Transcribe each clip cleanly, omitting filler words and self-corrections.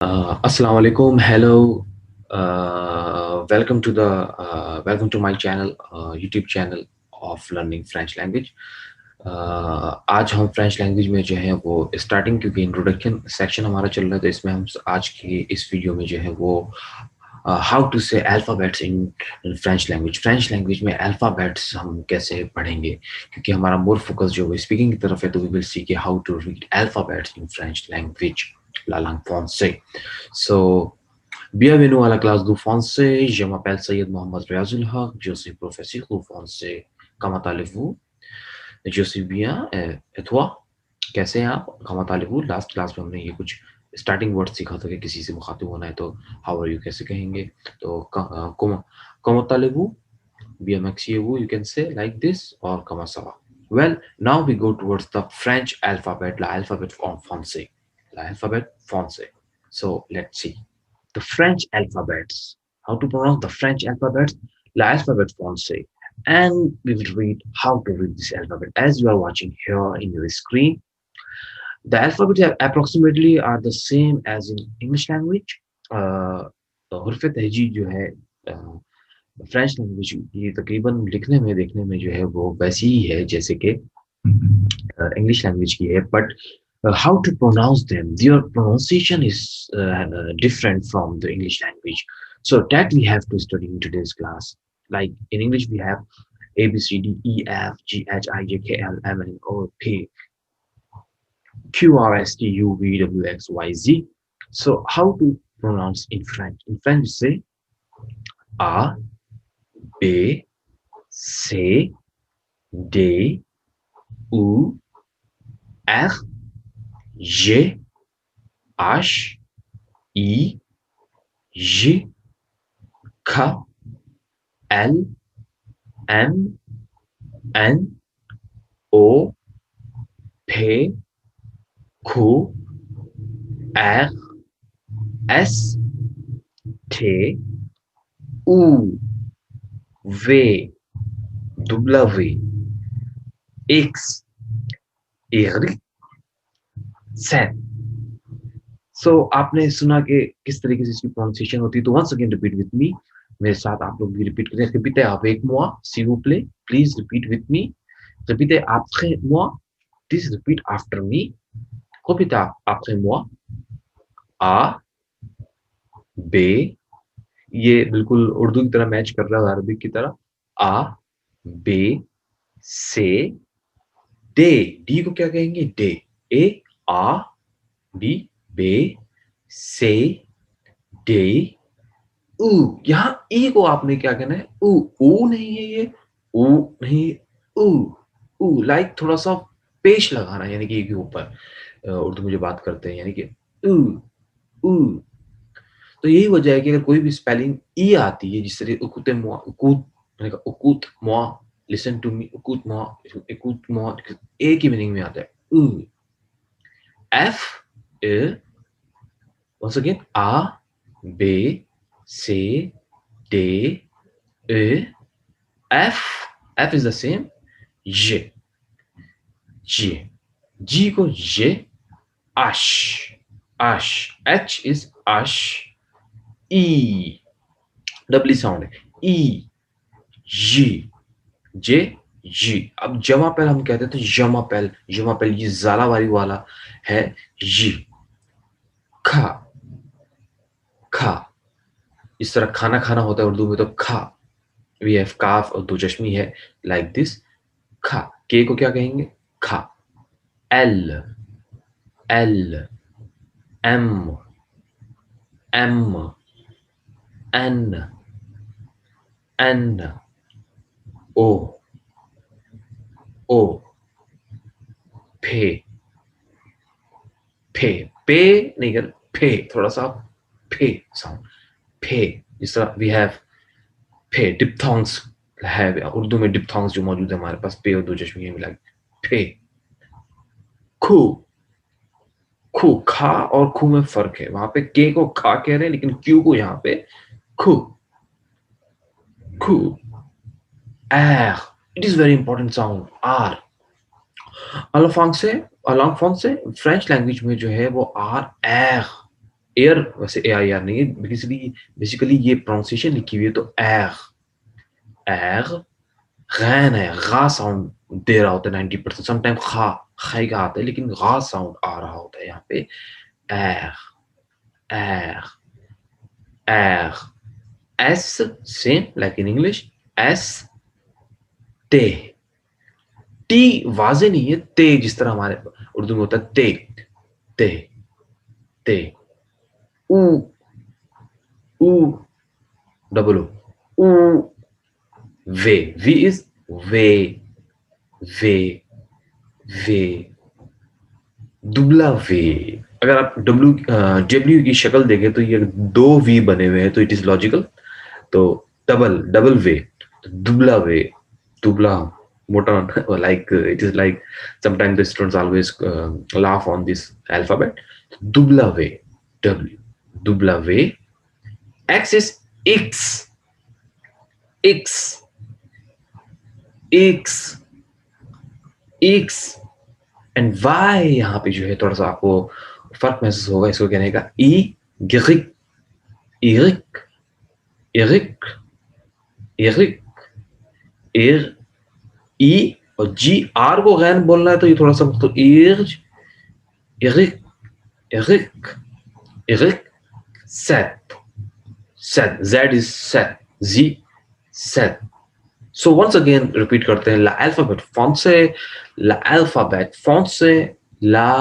Assalamu alaikum. Hello. Welcome to my channel, YouTube channel of learning French language. आज हम French language में जो है वो स्टार्टिंग, क्योंकि इंट्रोडक्शन सेक्शन हमारा चल रहा है, तो इसमें हम आज की इस वीडियो में जो है वो हाउ टू से अल्फ़ाबेट्स इन फ्रेंच लैंग्वेज में अल्फ़ाबेट्स हम कैसे पढ़ेंगे, क्योंकि हमारा मोर फोकस जो है स्पीकिंग की तरफ है, तो वी विल सी कि how to read alphabets in French language la langue française. So, bienvenue à la classe du français. Je m'appelle Sayed Mohamed Riazul Haq. Je suis professeur du français. Comment allez-vous? Je suis bien. Et toi? कैसे हैं आप? Comment allez-vous? Last class में हमने ये कुछ starting word सीखा था कि किसी से मुखातिब होना है तो हाउ आर यू कैसे कहेंगे, तो comment allez-vous? Bien merci vous, you can say like this, or comment ça va? Well, now we go towards the French alphabet, l'alphabet français. L'alphabet français. So let's see. The French alphabets. How to pronounce the French alphabet? L'alphabet français. And we will read how to read this alphabet. As you are watching here in your screen, the alphabets are approximately are the same as in English language. हरफ तहजीब जो है French language ये तकरीबन लिखने में देखने में जो है वो वैसी ही है जैसे कि इंग्लिश लैंग्वेज की है, but how to pronounce them, their pronunciation is different from the English language, so that we have to study in today's class. Like in English we have A B C D E F G H I J K L M N O P Q R S T U V W X Y Z. So how to pronounce in French? In French we say A B C D U R G H I J K L M N O P Q R S T U V W X Y Z. सो आपने सुना कि किस तरीके से इसकी pronunciation होती है, तो once again repeat with me, मेरे साथ आप लोग भी रिपीट करें. Répétez avec moi s'il vous plaît, please repeat with me. Répétez après moi, please repeat after me. Répétez après moi. A B, ये बिल्कुल उर्दू की तरह मैच कर रहा है अरबिक की तरह. A B C D. D को क्या कहेंगे? D. A A B B C D ऊ. यहाँ ई को आपने क्या कहना है? ऊ. ऊ नहीं है ये, ऊ नहीं, ऊ. ऊ लाइक थोड़ा सा पेश लगाना, यानी कि के ऊपर उर्दू में जो बात करते हैं, यानी कि ऊ ऊ. तो यही वजह है कि अगर कोई भी स्पेलिंग ई आती है, जिस तरह उकुते मुआ, उकूत, मैंने कहा उकूत मुआ, लिसन टू मी, उकूत मुआ, ए की मीनिंग में आता है ऊ. F A, once again A B C D E F. F is the same. G G G को G. Ash Ash. H is Ash. E डबली साउंड है. E G J G. अब जमा पहल हम कहते हैं तो जमा पहल ये ज़ाला वाला है. जी. खा खा, इस तरह खाना खाना होता है उर्दू में, तो खा. वी हैव काफ और दो चश्मी है, लाइक दिस. खा. के को क्या कहेंगे? खा. L L M M N N O O फे फे. पे नहीं कर, फे थोड़ा सा फे साउंड. फे. इस तरह वी हैव फे. डिप्थोंग्स है उर्दू में, डिप्थोंग्स जो मौजूद है हमारे पास, पे और दो चश्मी मिला फे. खू खू. खा और खू में फर्क है. वहां पे के को खा कह रहे हैं, लेकिन क्यू को यहाँ पे खू खू. एर. It is very important sound. R. अलाफांग से फ्रेंच लैंग्वेज में जो है वो आर एर एयर वैसे AIR नहीं है, बेसिकली ये प्रोनाउंसिएशन लिखी हुई है तो एर गैन है, गा साउंड दे रहा होता है 90%, समटाइम खाई का आता है लेकिन गा साउंड आ रहा होता है यहाँ पे। एर एर एर S same like in English, S ते, टी वाजे नहीं है, ते जिस तरह हमारे उर्दू में होता है ते ते ते। ऊ ऊ डबल ओ, ऊ वे इज वे वे वे, दुबला वे। अगर आप डब्ल्यू की शक्ल देखें तो ये दो वी बने हुए हैं तो इट इज लॉजिकल। तो डबल डबल वे, दुबला वे, दुबला मोटा, like it is like sometimes the students always laugh on this alphabet, dubla way, w, dubla way. X is x, x, x, x, and y यहाँ पे जो है थोड़ा सा आपको फर्क महसूस होगा इसको कहने का। ई गिरिक, इरिक, इरिक, इरिक, एर, ई और जी आर को गैन बोलना है तो ये थोड़ा सा तो इर्ज, इरिक, इरिक, इरिक, सेट, सेट, जेड इज सेट, जी सेट। सो वंस अगेन रिपीट करते हैं, ला अल्फाबेट फॉन्ट से, ला अल्फाबेट फॉन्ट से, ला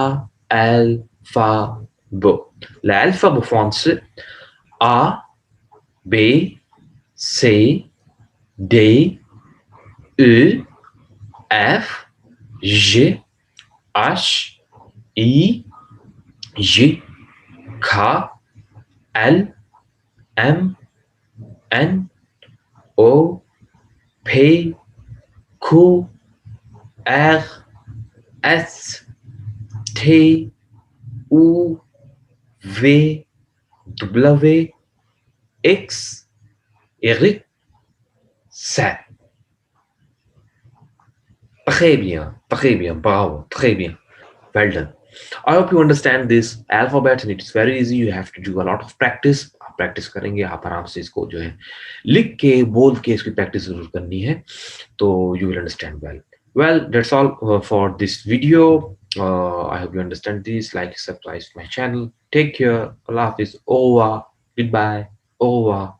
अल्फाबो, ला अल्फाबो फॉन्ट से, आ B C D E F G H E G K L M N O P Q R S T U V W X Y Z. Très bien, très bien, bravo, très bien. Well done. I hope you understand this alphabet and it's very easy. You have to do a lot of practice. आप practice करेंगे, आप आराम से इसको जो है लिख के बोल के इसकी प्रैक्टिस जरूर करनी है तो you will understand well. Well, that's all for this video. I hope you understand this. Like, subscribe to my channel. Take care. Allah Hafiz. Over. Goodbye. Over.